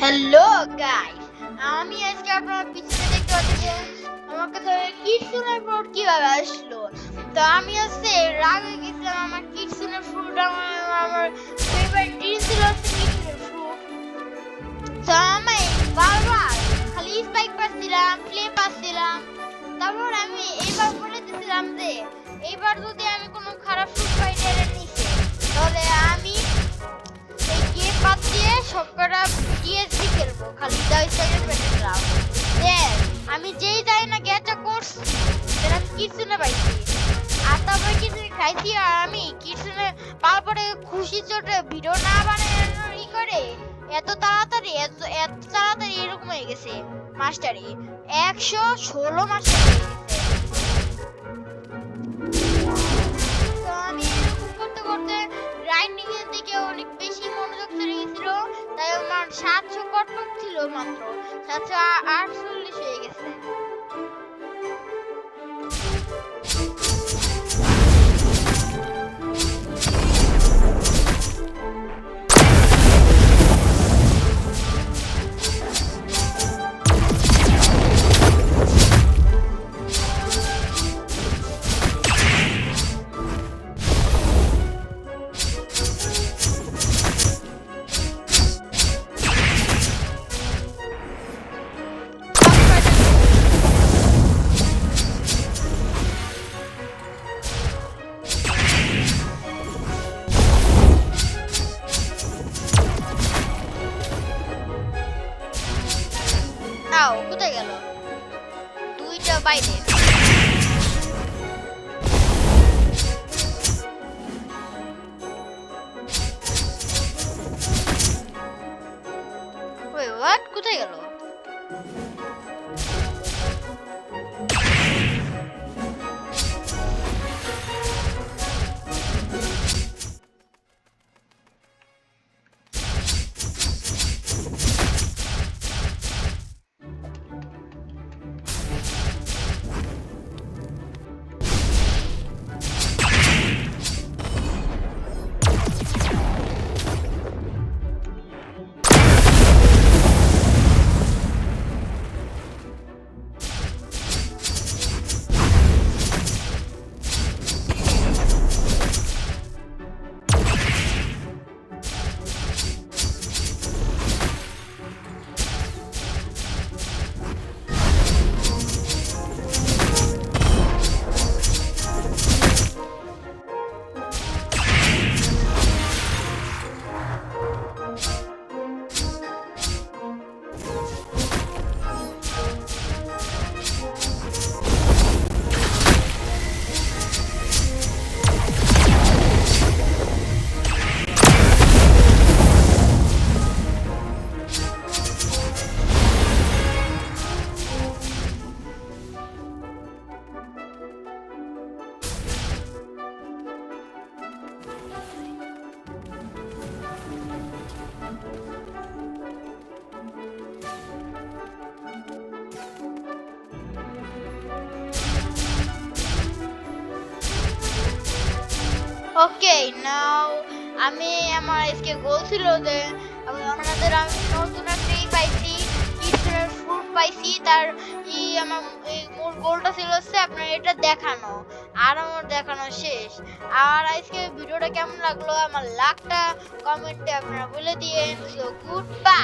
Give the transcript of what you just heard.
Hello guys, আমি আজকে আপনার পিছনে দেখতে পাচ্ছি আমার কাছে কিটসুনের ফ্রুট কিভাবে আসলো। তো আমি আজকে রাগ হয়ে গেছিলাম, আমার কিটসুনের ফ্রুট আমার ফেভারিট ড্রিঙ্ক ছিল কিটসুনের ফ্রুট। তো আমি বারবার খালি স্পাইক পাচ্ছিলাম, প্লে পাচ্ছিলাম। তারপর আমি এইবার বলে দিয়েছিলাম যে এইবার যদি আমি কোনো খারাপ ফ্রুট পাই নিচে, তাহলে আমি এই গেম বাদ দিয়ে সবকটা ডিএসপি খেলবো, খালি 10 সেকেন্ড পেটেছিলাম। আমি যেই যাই না গেটা কোর্স সেটা কিছু না পাইছি, আর তারপরে কিছু খাইছি। আর আমি কিছু না পাওয়ার পরে খুশি চোটে ভিডিও না বানানোর ই করে এত তাড়াতাড়ি এরকম হয়ে গেছে। মাস্টারি 116 মাস্টার হয়ে গেছে। তো আমি এরকম করতে করতে রাইডিং এর দিকে অনেক বেশি মনোযোগ চলে গেছিল, তাই আমার 700 কটক ছিল, মাত্র 748 হয়ে গেছে। নাও কোথায় গেল? দুইটা বাইরে। ওই হোয়াট, কোথায় গেল? ওকে, নাও আমি আমার আজকে গোল ছিল যে আমি নতুন একটা পাইছি, কিডসের ফ্রুট পাইছি। তার আমার মোর গোলটা ছিল হচ্ছে আপনার এটা দেখানো, আর আমার দেখানো শেষ। আর আজকে ভিডিওটা কেমন লাগলো আমার লাখটা কমেন্টে আপনারা বলে দিয়েন। So good bye.